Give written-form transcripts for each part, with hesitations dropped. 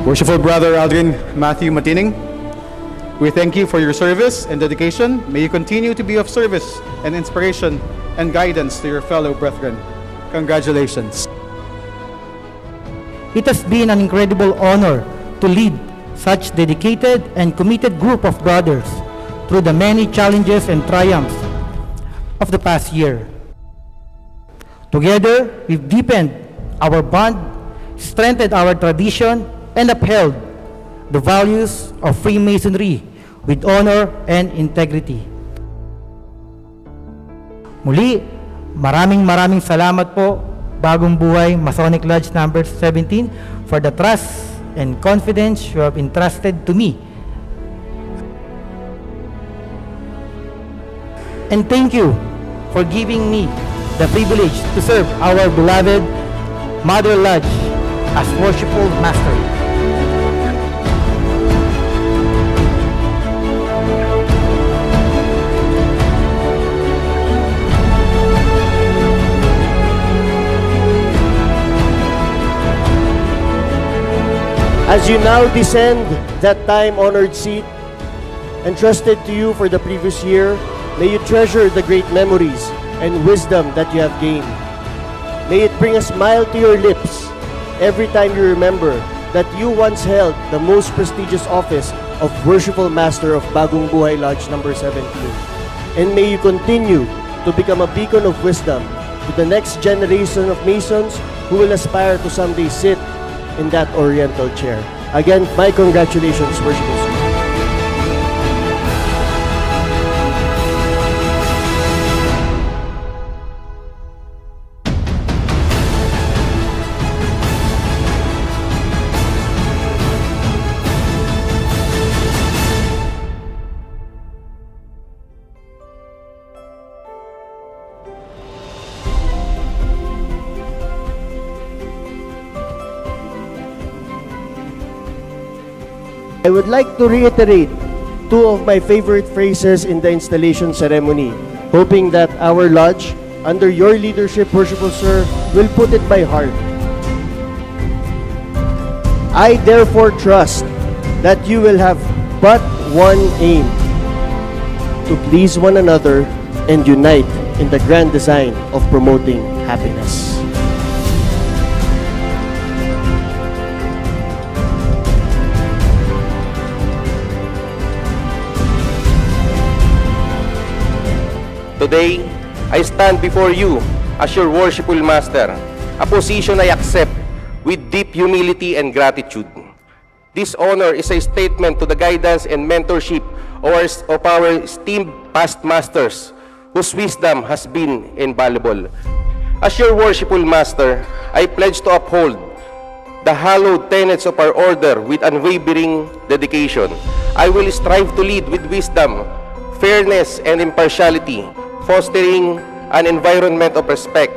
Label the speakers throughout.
Speaker 1: Worshipful Brother Aldrin Matthew Matining, we thank you for your service and dedication. May you continue to be of service and inspiration and guidance to your fellow brethren. Congratulations.
Speaker 2: It has been an incredible honor to lead such dedicated and committed group of brothers through the many challenges and triumphs of the past year. Together, we've deepened our bond, strengthened our tradition, and upheld the values of Freemasonry with honor and integrity. Muli, maraming salamat po, Bagong Buhay Masonic Lodge number 17, for the trust and confidence you have entrusted to me. And thank you for giving me the privilege to serve our beloved Mother Lodge as Worshipful Master.
Speaker 3: As you now descend that time-honored seat entrusted to you for the previous year, may you treasure the great memories and wisdom that you have gained. May it bring a smile to your lips every time you remember that you once held the most prestigious office of Worshipful Master of Bagong Buhay Lodge number 17. And may you continue to become a beacon of wisdom to the next generation of Masons who will aspire to someday sit in that oriental chair. Again, my congratulations, Worshipful Sir. I would like to reiterate two of my favorite phrases in the installation ceremony, hoping that our lodge, under your leadership, Worshipful Sir, will put it by heart. I therefore trust that you will have but one aim: to please one another and unite in the grand design of promoting happiness.
Speaker 4: Today, I stand before you as your Worshipful Master, a position I accept with deep humility and gratitude. This honor is a statement to the guidance and mentorship of our esteemed past masters, whose wisdom has been invaluable. As your Worshipful Master, I pledge to uphold the hallowed tenets of our order with unwavering dedication. I will strive to lead with wisdom, fairness, and impartiality, fostering an environment of respect,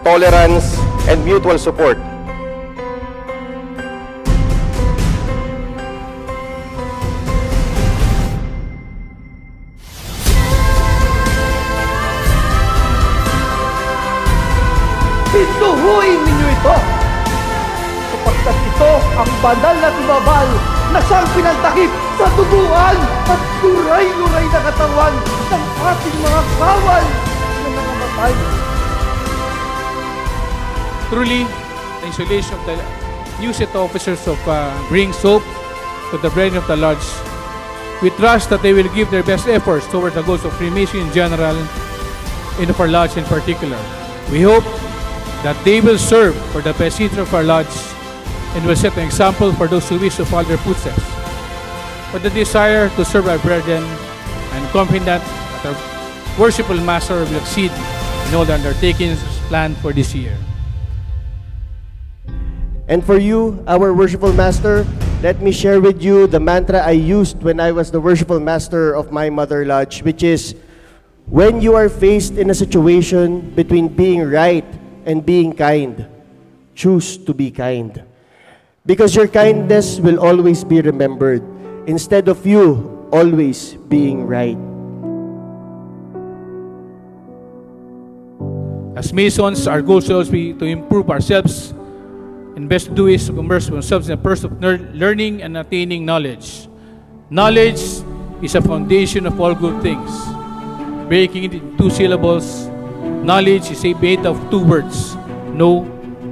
Speaker 4: tolerance, and mutual support.
Speaker 5: Pintuhuin ninyo ito, sapagkat ito ang banal na tibabal na siyang pinantakip sa duguan at luray-luray na katawan ng ating mga kawal na nakamatay.
Speaker 6: Truly, the installation of the new set of officers of brings hope to the brain of the Lodge. We trust that they will give their best efforts toward the goals of Freemasonry in general and of our Lodge in particular. We hope that they will serve for the best interest of our Lodge and will set an example for those who wish to follow their footsteps. For the desire to serve our brethren, I am confident that our Worshipful Master will succeed in all the undertakings planned for this year.
Speaker 3: And for you, our Worshipful Master, let me share with you the mantra I used when I was the Worshipful Master of my Mother Lodge, which is, when you are faced in a situation between being right and being kind, choose to be kind. Because your kindness will always be remembered, instead of you always being right.
Speaker 6: As Masons, our goal should always be to improve ourselves and best to do is to immerse themselves in the pursuit of learning and attaining knowledge. Knowledge is a foundation of all good things. Breaking it in 2 syllables, knowledge is a made of 2 words, know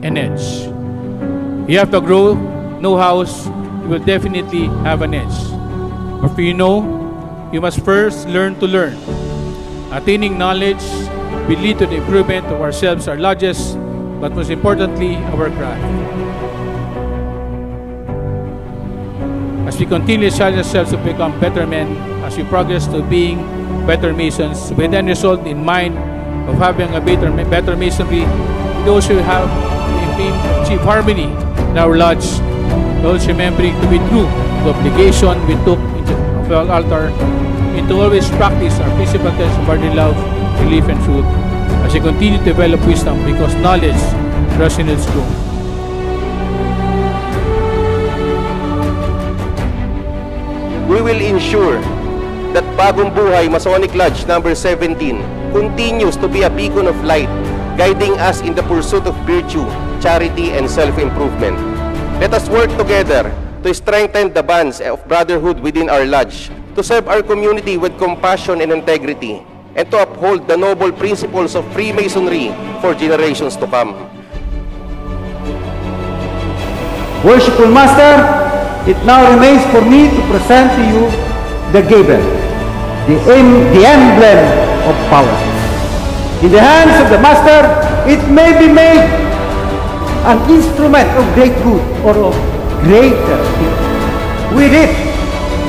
Speaker 6: and edge. You have to grow know-hows, you will definitely have an edge. But for you must first learn to learn. Attaining knowledge will lead to the improvement of ourselves, our lodges, but most importantly, our craft. As we continue to challenge ourselves to become better men, as we progress to being better Masons, we then result in mind of having a better Masonry. We also have the aim to achieve harmony in our lodge, always remembering to be true to the obligation we took of the altar, and to always practice our principal tenets of brotherly love, belief, and truth, as we continue to develop wisdom, because knowledge resonates true.
Speaker 4: We will ensure that Bagong Buhay Masonic Lodge number 17 continues to be a beacon of light, guiding us in the pursuit of virtue, charity, and self-improvement. Let us work together to strengthen the bonds of brotherhood within our lodge, to serve our community with compassion and integrity, and to uphold the noble principles of Freemasonry for generations to come.
Speaker 5: Worshipful Master, it now remains for me to present to you the gable, the emblem of power. In the hands of the Master, it may be made an instrument of great good or of greater evil. With it,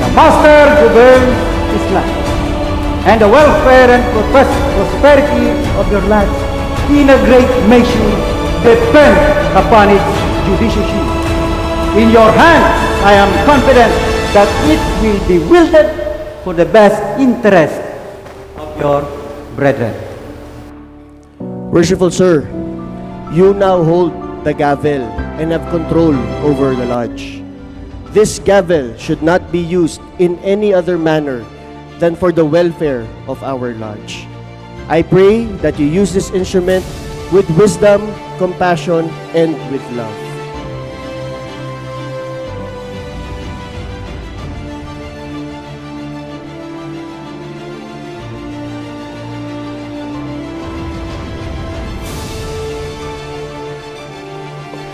Speaker 5: the Master governs his life, and the welfare and prosperity of your land in a great measure depend upon its judiciously. In your hands, I am confident that it will be wielded for the best interest of your brethren.
Speaker 3: Worshipful Sir, you now hold the gavel and have control over the lodge. This gavel should not be used in any other manner than for the welfare of our lodge. I pray that you use this instrument with wisdom, compassion, and with love.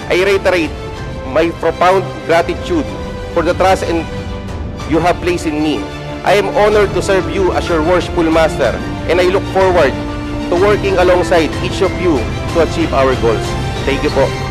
Speaker 4: I reiterate my profound gratitude for the trust you have placed in me. I am honored to serve you as your worshipful master, and I look forward to working alongside each of you to achieve our goals. Thank you po.